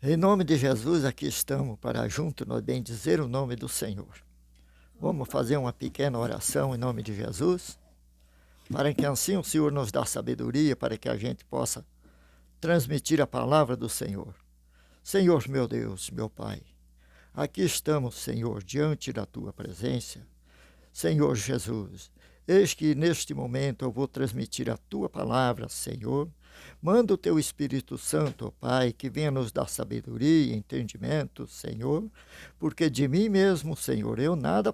Em nome de Jesus, aqui estamos para junto nós bendizer o nome do Senhor. Vamos fazer uma pequena oração em nome de Jesus, para que assim o Senhor nos dê sabedoria, para que a gente possa transmitir a palavra do Senhor. Senhor, meu Deus, meu Pai, aqui estamos, Senhor, diante da Tua presença. Senhor Jesus, eis que neste momento eu vou transmitir a Tua palavra, Senhor. Manda o Teu Espírito Santo, ó Pai, que venha nos dar sabedoria e entendimento, Senhor, porque de mim mesmo, Senhor, eu nada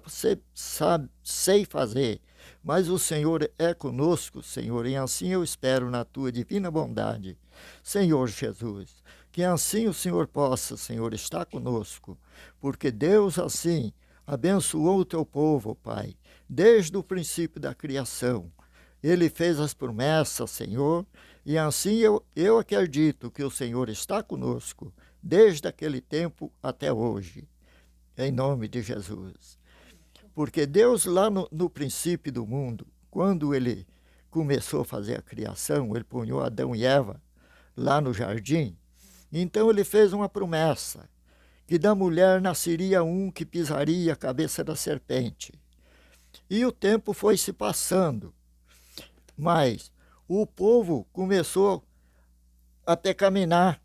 sei fazer, mas o Senhor é conosco, Senhor, e assim eu espero na Tua divina bondade. Senhor Jesus, que assim o Senhor possa, Senhor, estar conosco, porque Deus assim abençoou o Teu povo, Pai, desde o princípio da criação. Ele fez as promessas, Senhor, e assim eu acredito que o Senhor está conosco desde aquele tempo até hoje, em nome de Jesus. Porque Deus lá no princípio do mundo, quando Ele começou a fazer a criação, Ele punhou Adão e Eva lá no jardim, então Ele fez uma promessa, que da mulher nasceria um que pisaria a cabeça da serpente. E o tempo foi se passando, mas o povo começou a pecaminar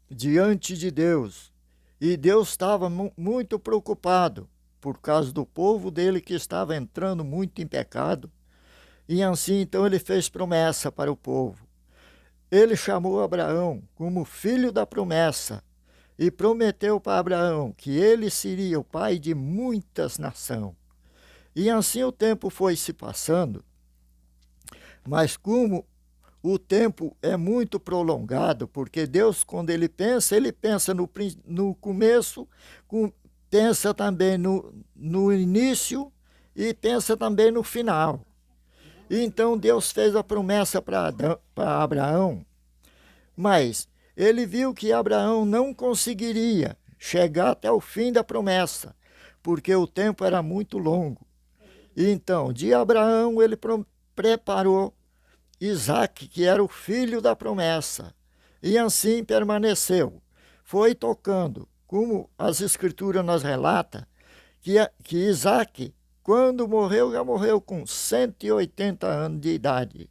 diante de Deus. E Deus estava muito preocupado por causa do povo dele que estava entrando muito em pecado. E assim, então, ele fez promessa para o povo. Ele chamou Abraão como filho da promessa e prometeu para Abraão que ele seria o pai de muitas nações. E assim o tempo foi se passando. Mas como o tempo é muito prolongado, porque Deus, quando Ele pensa no começo, pensa também no início e pensa também no final. Então Deus fez a promessa para Abraão, mas Ele viu que Abraão não conseguiria chegar até o fim da promessa, porque o tempo era muito longo. Então, de Abraão, Ele preparou Isaque, que era o filho da promessa, e assim permaneceu. Foi tocando, como as escrituras nos relatam, que Isaque, quando morreu, já morreu com 180 anos de idade.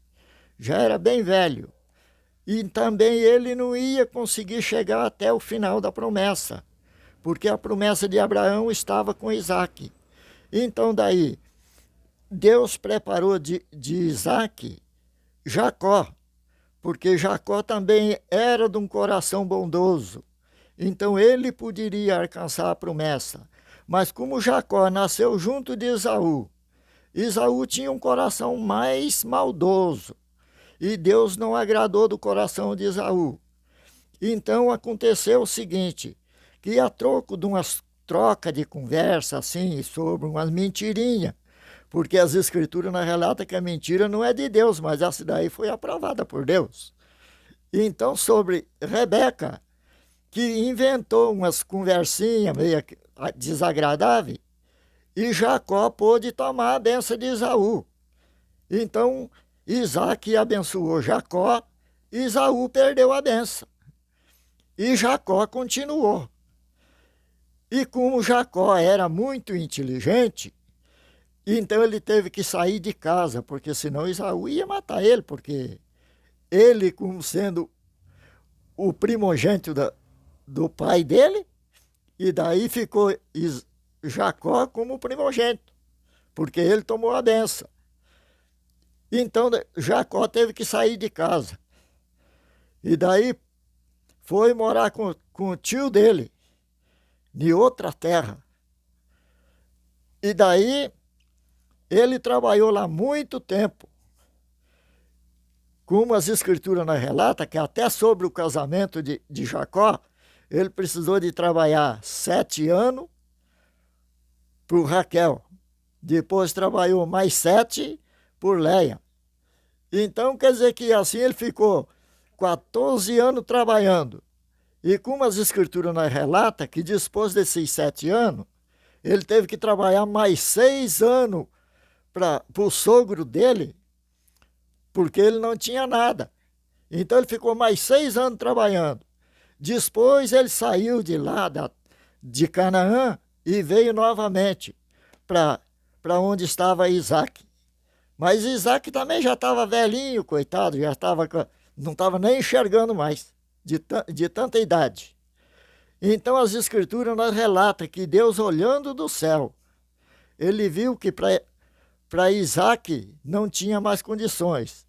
Já era bem velho. E também ele não ia conseguir chegar até o final da promessa, porque a promessa de Abraão estava com Isaque. Então daí, Deus preparou de Isaque Jacó, porque Jacó também era de um coração bondoso. Então ele poderia alcançar a promessa. Mas como Jacó nasceu junto de Esaú, Esaú tinha um coração mais maldoso. E Deus não agradou do coração de Esaú. Então aconteceu o seguinte, que a troco de umas trocas de conversa assim, sobre umas mentirinhas, porque as escrituras nos relatam que a mentira não é de Deus, mas essa daí foi aprovada por Deus. Então, sobre Rebeca, que inventou umas conversinhas meio desagradáveis, e Jacó pôde tomar a benção de Esaú. Então, Isaque abençoou Jacó, e Esaú perdeu a benção. E Jacó continuou. E como Jacó era muito inteligente, então ele teve que sair de casa, porque senão Esaú ia matar ele, porque ele, como sendo o primogênito do pai dele, e daí ficou Jacó como primogênito, porque ele tomou a benção. Então Jacó teve que sair de casa. E daí foi morar com o tio dele, em outra terra. E daí ele trabalhou lá muito tempo. Como as escrituras nos relatam, que até sobre o casamento de Jacó, ele precisou de trabalhar 7 anos por Raquel. Depois trabalhou mais 7 por Leia. Então quer dizer que assim ele ficou 14 anos trabalhando. E como as escrituras nos relatam, que depois desses 7 anos, ele teve que trabalhar mais 6 anos para o sogro dele, porque ele não tinha nada. Então ele ficou mais 6 anos trabalhando. Depois ele saiu de lá, de Canaã, e veio novamente para onde estava Isaac. Mas Isaac também já estava velhinho, coitado, não estava nem enxergando mais, de tanta idade. Então as escrituras nos relatam que Deus, olhando do céu, ele viu que para Isaac não tinha mais condições.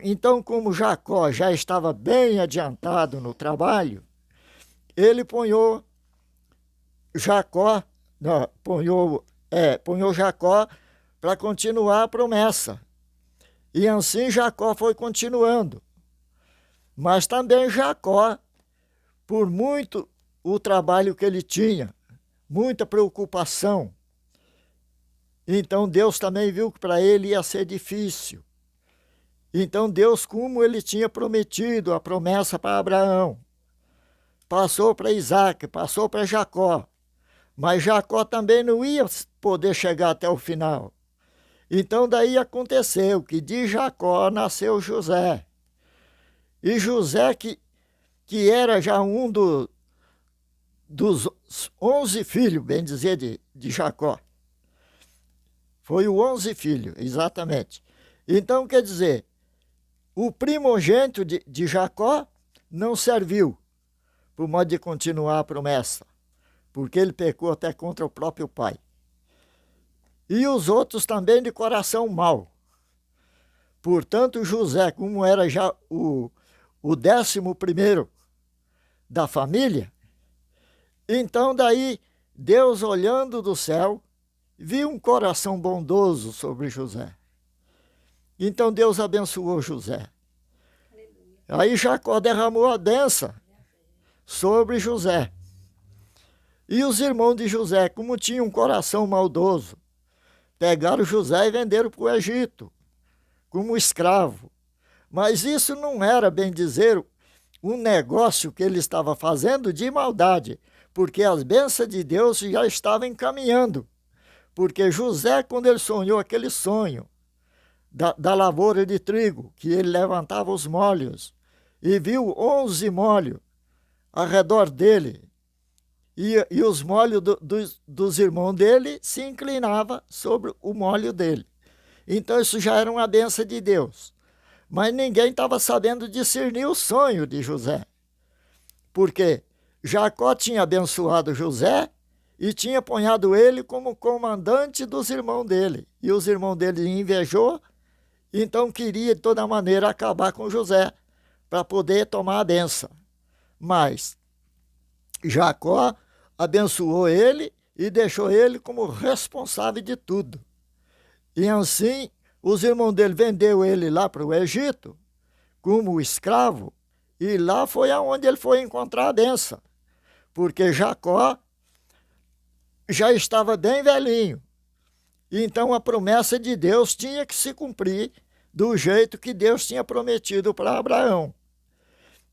Então, como Jacó já estava bem adiantado no trabalho, ele ponhou Jacó para continuar a promessa. E assim Jacó foi continuando. Mas também Jacó, por muito o trabalho que ele tinha, muita preocupação, então Deus também viu que para ele ia ser difícil. Então Deus, como ele tinha prometido a promessa para Abraão, passou para Isaac, passou para Jacó. Mas Jacó também não ia poder chegar até o final. Então daí aconteceu que de Jacó nasceu José. E José, que era já um dos 11 filhos, bem dizer, de Jacó. Foi o 11 filho, exatamente. Então, quer dizer, o primogênito de Jacó não serviu por modo de continuar a promessa, porque ele pecou até contra o próprio pai. E os outros também de coração mau. Portanto, José, como era já o 11º da família, então daí Deus, olhando do céu, viu um coração bondoso sobre José. Então Deus abençoou José. Aí Jacó derramou a bênção sobre José. E os irmãos de José, como tinham um coração maldoso, pegaram José e venderam para o Egito como escravo. Mas isso não era, bem dizer, um negócio que ele estava fazendo de maldade, porque as bênçãos de Deus já estavam encaminhando. Porque José, quando ele sonhou aquele sonho da lavoura de trigo, que ele levantava os molhos, e viu 11 molhos ao redor dele, e os molhos dos irmãos dele se inclinavam sobre o molho dele. Então isso já era uma bênção de Deus. Mas ninguém estava sabendo discernir o sonho de José. Porque Jacó tinha abençoado José e tinha apoiado ele como comandante dos irmãos dele. E os irmãos dele invejou, então queria de toda maneira acabar com José para poder tomar a benção. Mas Jacó abençoou ele e deixou ele como responsável de tudo. E assim, os irmãos dele vendeu ele lá para o Egito como escravo, e lá foi aonde ele foi encontrar a benção. Porque Jacó já estava bem velhinho. Então a promessa de Deus tinha que se cumprir do jeito que Deus tinha prometido para Abraão.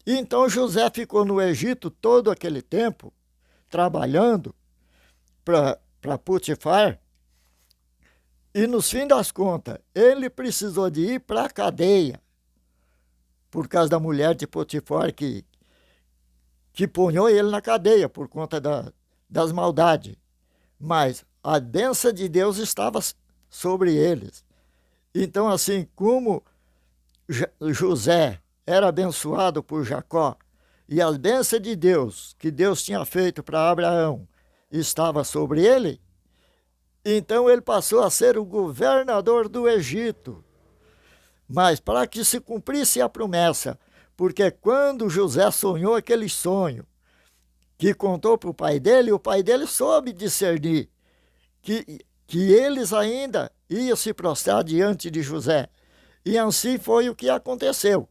Então José ficou no Egito todo aquele tempo, trabalhando para Potifar, e no fim das contas, ele precisou de ir para a cadeia, por causa da mulher de Potifar que punhou ele na cadeia por conta das maldades. Mas a bênção de Deus estava sobre eles. Então, assim como José era abençoado por Jacó, e as bênçãos de Deus, que Deus tinha feito para Abraão, estava sobre ele, então ele passou a ser o governador do Egito. Mas para que se cumprisse a promessa, porque quando José sonhou aquele sonho, que contou para o pai dele soube discernir que eles ainda iam se prostrar diante de José. E assim foi o que aconteceu.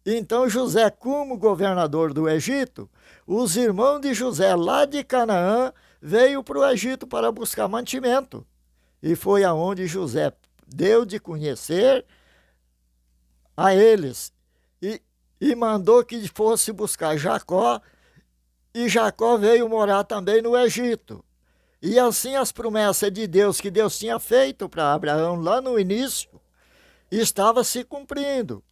Então José, como governador do Egito, os irmãos de José lá de Canaã veio para o Egito para buscar mantimento. E foi aonde José deu de conhecer a eles e mandou que fosse buscar Jacó, e Jacó veio morar também no Egito. E assim as promessas de Deus que Deus tinha feito para Abraão lá no início estava se cumprindo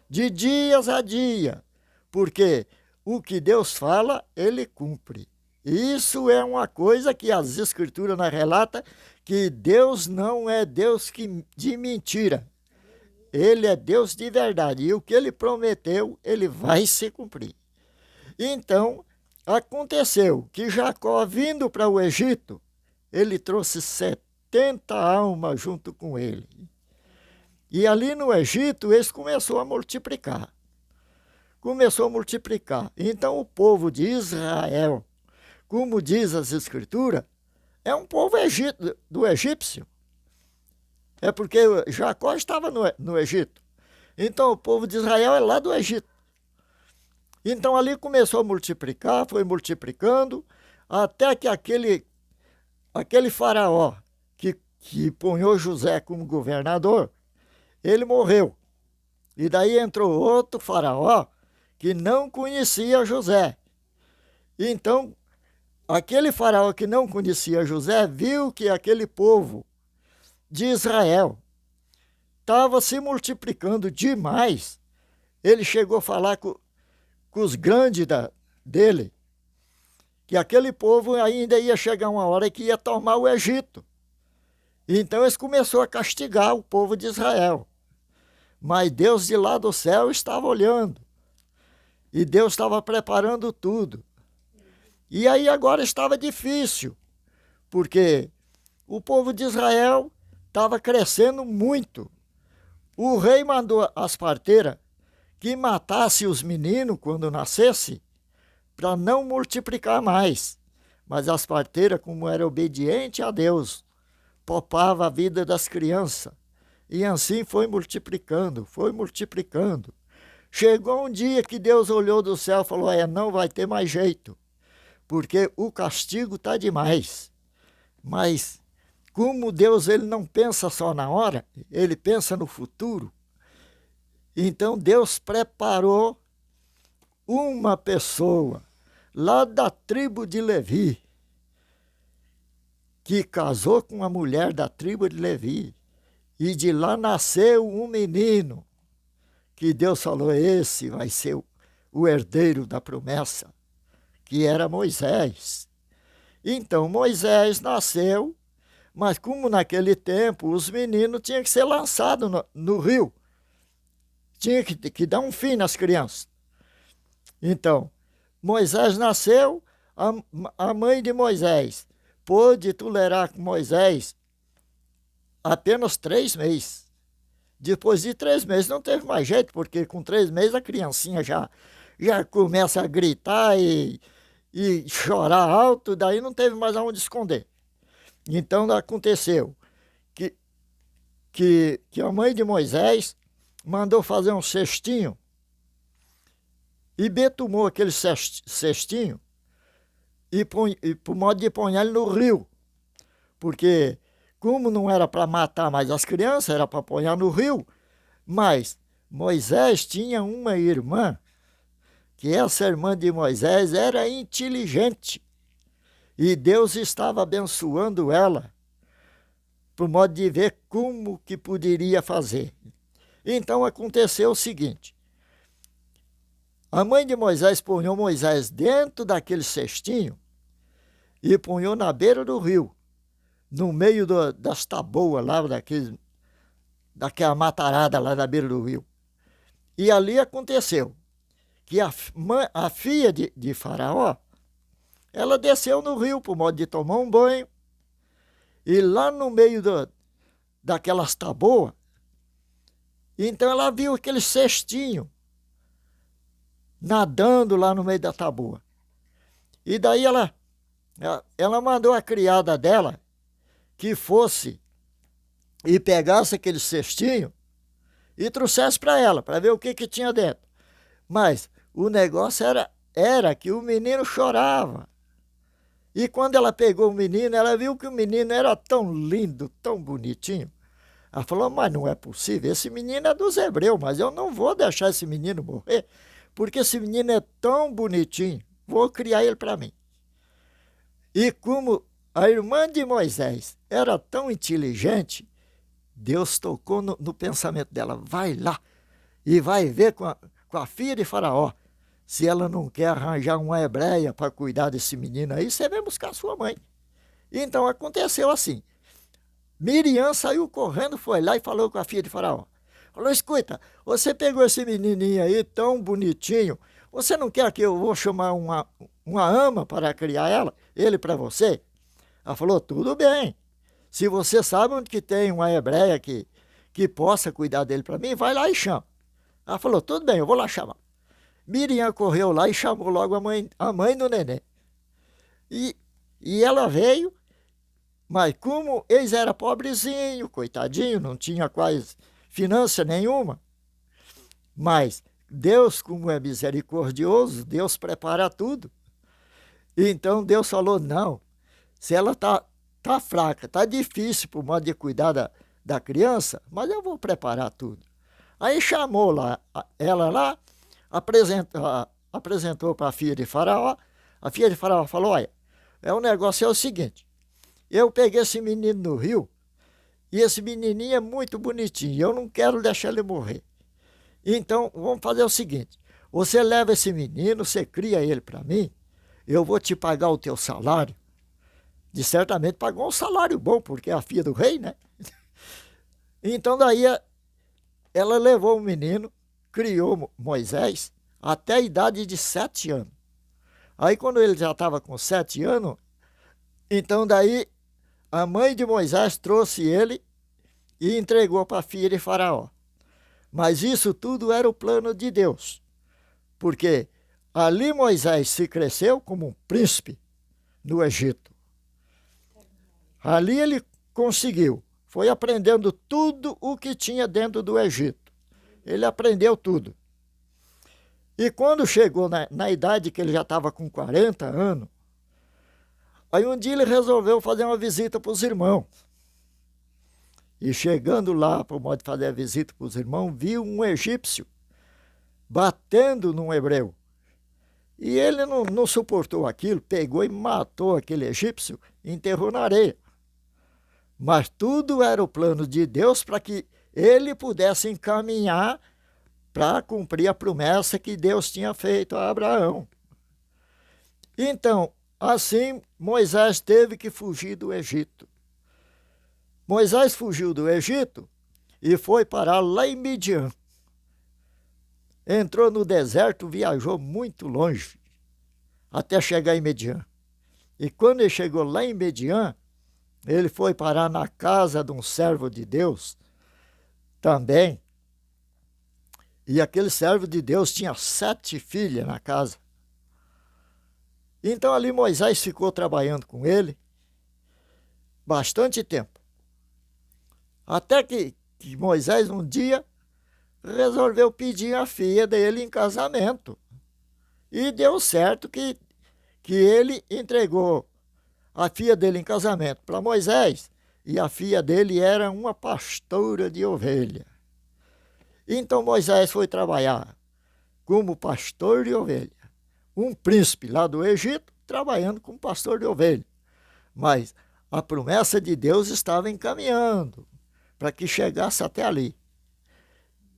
de dias a dia, porque o que Deus fala, ele cumpre. Isso é uma coisa que as Escrituras nos relatam, que Deus não é Deus de mentira. Ele é Deus de verdade. E o que ele prometeu, ele vai se cumprir. Então, aconteceu que Jacó, vindo para o Egito, ele trouxe 70 almas junto com ele. E ali no Egito, eles começou a multiplicar. Começou a multiplicar. Então, o povo de Israel, como diz as Escrituras, é um povo do egípcio. É porque Jacó estava no Egito. Então, o povo de Israel é lá do Egito. Então, ali começou a multiplicar, foi multiplicando, até que aquele faraó que punhou José como governador, ele morreu. E daí entrou outro faraó que não conhecia José. Então, aquele faraó que não conhecia José viu que aquele povo de Israel estava se multiplicando demais. Ele chegou a falar com os grandes dele, que aquele povo ainda ia chegar uma hora que ia tomar o Egito. Então eles começaram a castigar o povo de Israel. Mas Deus de lá do céu estava olhando. E Deus estava preparando tudo. E aí agora estava difícil, porque o povo de Israel estava crescendo muito. O rei mandou as parteiras que matasse os meninos quando nascesse, para não multiplicar mais. Mas as parteiras, como eram obedientes a Deus, poupavam a vida das crianças. E assim foi multiplicando, foi multiplicando. Chegou um dia que Deus olhou do céu e falou, não vai ter mais jeito, porque o castigo está demais. Mas como Deus ele não pensa só na hora, ele pensa no futuro. Então Deus preparou uma pessoa lá da tribo de Levi, que casou com uma mulher da tribo de Levi. E de lá nasceu um menino, que Deus falou, esse vai ser o herdeiro da promessa, que era Moisés. Então Moisés nasceu, mas como naquele tempo os meninos tinham que ser lançados no rio, tinha que dar um fim nas crianças. Então, Moisés nasceu, a mãe de Moisés pôde tolerar com Moisés apenas 3 meses. Depois de 3 meses não teve mais jeito, porque com 3 meses a criancinha já começa a gritar e chorar alto, daí não teve mais aonde esconder. Então aconteceu que a mãe de Moisés mandou fazer um cestinho e betumou aquele cestinho e por modo de pôr ele no rio, porque como não era para matar mais as crianças, era para pôr no rio. Mas Moisés tinha uma irmã, que essa irmã de Moisés era inteligente. E Deus estava abençoando ela, por modo de ver como que poderia fazer. Então aconteceu o seguinte, a mãe de Moisés punhou Moisés dentro daquele cestinho e punhou na beira do rio, no meio das taboas lá, daquela matarada lá na beira do rio. E ali aconteceu que a filha de Faraó, ela desceu no rio por modo de tomar um banho, e lá no meio daquelas taboas, então ela viu aquele cestinho nadando lá no meio da taboa. E daí ela mandou a criada dela que fosse e pegasse aquele cestinho e trouxesse para ela, para ver o que tinha dentro. Mas o negócio era que o menino chorava. E quando ela pegou o menino, ela viu que o menino era tão lindo, tão bonitinho. Ela falou, mas não é possível, esse menino é dos hebreus, mas eu não vou deixar esse menino morrer, porque esse menino é tão bonitinho, vou criar ele para mim. E como a irmã de Moisés era tão inteligente, Deus tocou no pensamento dela, vai lá e vai ver com a filha de Faraó se ela não quer arranjar uma hebreia para cuidar desse menino aí, você vem buscar sua mãe. Então aconteceu assim. Miriam saiu correndo, foi lá e falou com a filha de Faraó. Falou, escuta, você pegou esse menininho aí tão bonitinho, você não quer que eu vou chamar uma ama para criar ele para você? Ela falou, tudo bem. Se você sabe onde que tem uma hebreia que possa cuidar dele para mim, vai lá e chama. Ela falou, tudo bem, eu vou lá chamar. Miriam correu lá e chamou logo a mãe do neném. E ela veio, mas como eles era pobrezinho, coitadinho, não tinha quase finança nenhuma. Mas Deus, como é misericordioso, Deus prepara tudo. Então Deus falou, não, se ela tá fraca, tá difícil por modo de cuidar da criança, mas eu vou preparar tudo. Aí chamou ela lá, apresentou para a filha de Faraó. A filha de Faraó falou, olha, o negócio é o seguinte, eu peguei esse menino no rio, e esse menininho é muito bonitinho, eu não quero deixar ele morrer. Então, vamos fazer o seguinte, você leva esse menino, você cria ele para mim, eu vou te pagar o teu salário. De certamente pagou um salário bom, porque é a filha do rei, né? Então, daí, ela levou o menino, criou Moisés, até a idade de 7 anos. Aí, quando ele já estava com 7 anos, então daí a mãe de Moisés trouxe ele e entregou para a filha de Faraó. Mas isso tudo era o plano de Deus, porque ali Moisés se cresceu como um príncipe no Egito. Ali ele conseguiu, foi aprendendo tudo o que tinha dentro do Egito. Ele aprendeu tudo. E quando chegou na idade que ele já estava com 40 anos, aí um dia ele resolveu fazer uma visita para os irmãos. E chegando lá, por modo de fazer a visita para os irmãos, viu um egípcio batendo num hebreu. E ele não suportou aquilo, pegou e matou aquele egípcio e enterrou na areia. Mas tudo era o plano de Deus para que ele pudesse encaminhar para cumprir a promessa que Deus tinha feito a Abraão. Então, assim, Moisés teve que fugir do Egito. Moisés fugiu do Egito e foi parar lá em Midian. Entrou no deserto, viajou muito longe, até chegar em Midian. E quando ele chegou lá em Midian, ele foi parar na casa de um servo de Deus também. E aquele servo de Deus tinha 7 filhas na casa. Então ali Moisés ficou trabalhando com ele bastante tempo. Até que Moisés um dia resolveu pedir a filha dele em casamento. E deu certo que ele entregou a filha dele em casamento para Moisés, e a filha dele era uma pastora de ovelha. Então Moisés foi trabalhar como pastor de ovelha. Um príncipe lá do Egito trabalhando como pastor de ovelha. Mas a promessa de Deus estava encaminhando para que chegasse até ali.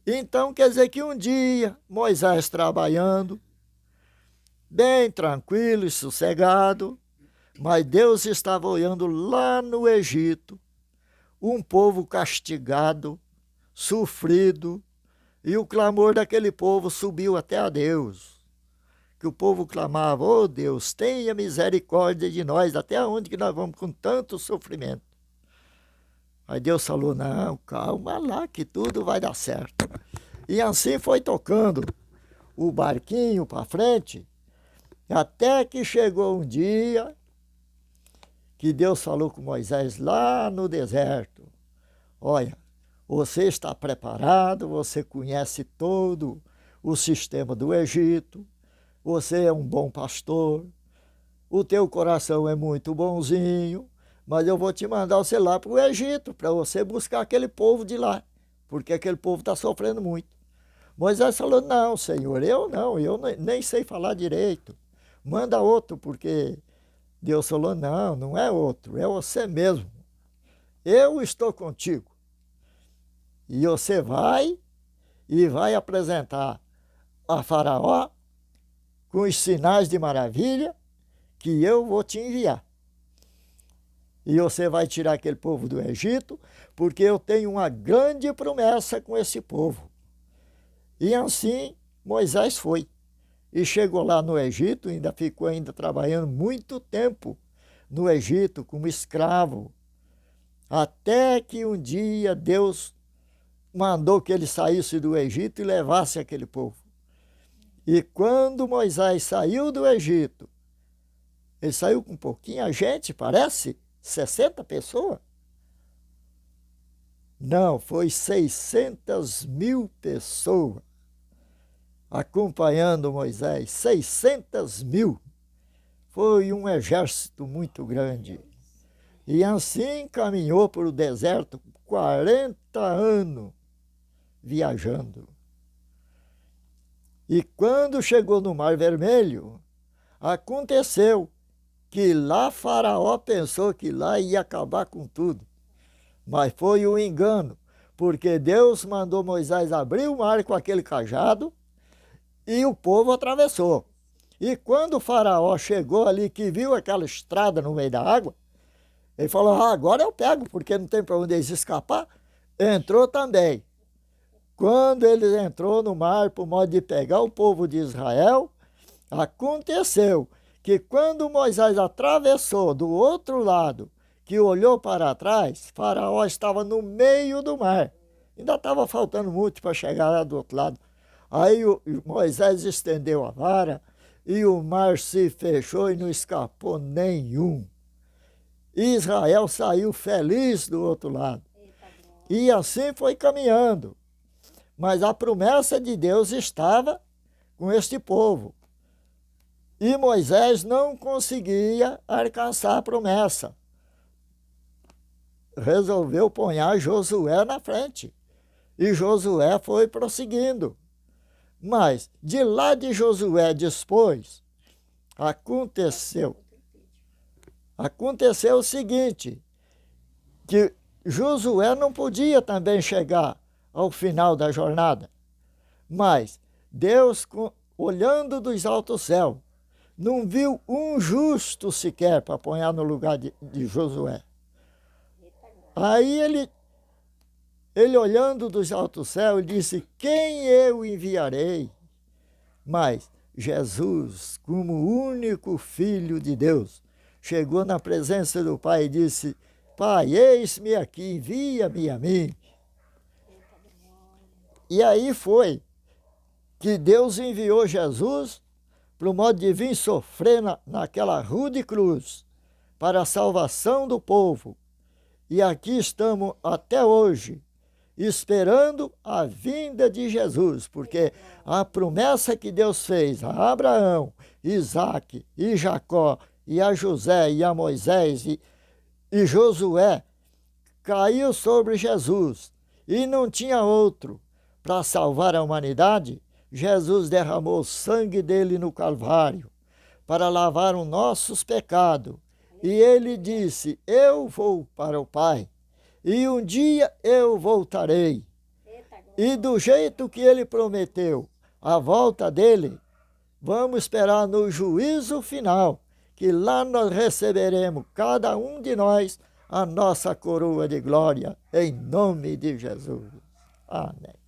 Então quer dizer que um dia Moisés trabalhando, bem tranquilo e sossegado, mas Deus estava olhando lá no Egito, um povo castigado, sofrido, e o clamor daquele povo subiu até a Deus. Que o povo clamava, oh Deus, tenha misericórdia de nós, até onde que nós vamos com tanto sofrimento? Aí Deus falou, não, calma lá que tudo vai dar certo. E assim foi tocando o barquinho para frente, até que chegou um dia que Deus falou com Moisés lá no deserto. Olha, você está preparado, você conhece todo o sistema do Egito, você é um bom pastor, o teu coração é muito bonzinho, mas eu vou te mandar você lá para o Egito, para você buscar aquele povo de lá, porque aquele povo está sofrendo muito. Moisés falou, não, Senhor, eu nem sei falar direito, manda outro, porque Deus falou, não é outro, é você mesmo, eu estou contigo. E você vai apresentar a Faraó com os sinais de maravilha que eu vou te enviar. E você vai tirar aquele povo do Egito, porque eu tenho uma grande promessa com esse povo. E assim Moisés foi. E chegou lá no Egito, ficou trabalhando muito tempo no Egito como escravo. Até que um dia Deus mandou que ele saísse do Egito e levasse aquele povo. E quando Moisés saiu do Egito, ele saiu com pouquinha gente, parece, 60 pessoas. Não, foi 600.000 pessoas acompanhando Moisés, 600.000. Foi um exército muito grande. E assim caminhou para o deserto 40 anos viajando. E quando chegou no Mar Vermelho, aconteceu que lá Faraó pensou que lá ia acabar com tudo. Mas foi um engano, porque Deus mandou Moisés abrir o mar com aquele cajado e o povo atravessou. E quando o Faraó chegou ali, que viu aquela estrada no meio da água, ele falou, agora eu pego, porque não tem para onde eles escapar. Entrou também. Quando ele entrou no mar, por modo de pegar o povo de Israel, aconteceu que quando Moisés atravessou do outro lado, que olhou para trás, Faraó estava no meio do mar. Ainda estava faltando muito para chegar lá do outro lado. Aí Moisés estendeu a vara e o mar se fechou e não escapou nenhum. Israel saiu feliz do outro lado. E assim foi caminhando. Mas a promessa de Deus estava com este povo. E Moisés não conseguia alcançar a promessa. Resolveu pôr Josué na frente. E Josué foi prosseguindo. Mas de lá de Josué depois, aconteceu o seguinte, que Josué não podia também chegar ao final da jornada. Mas Deus, olhando dos altos céus, não viu um justo sequer para pôr no lugar de Josué. Aí ele olhando dos altos céus, disse, quem eu enviarei? Mas Jesus, como único Filho de Deus, chegou na presença do Pai e disse, Pai, eis-me aqui, envia-me a mim. E aí foi que Deus enviou Jesus para o modo de vir sofrer naquela rude cruz para a salvação do povo. E aqui estamos até hoje, esperando a vinda de Jesus, porque a promessa que Deus fez a Abraão, Isaque e Jacó, e a José e a Moisés e Josué, caiu sobre Jesus, e não tinha outro para salvar a humanidade. Jesus derramou o sangue dele no Calvário para lavar os nossos pecados. E ele disse, eu vou para o Pai, e um dia eu voltarei. E do jeito que ele prometeu, a volta dele, vamos esperar no juízo final, que lá nós receberemos, cada um de nós, a nossa coroa de glória, em nome de Jesus. Amém.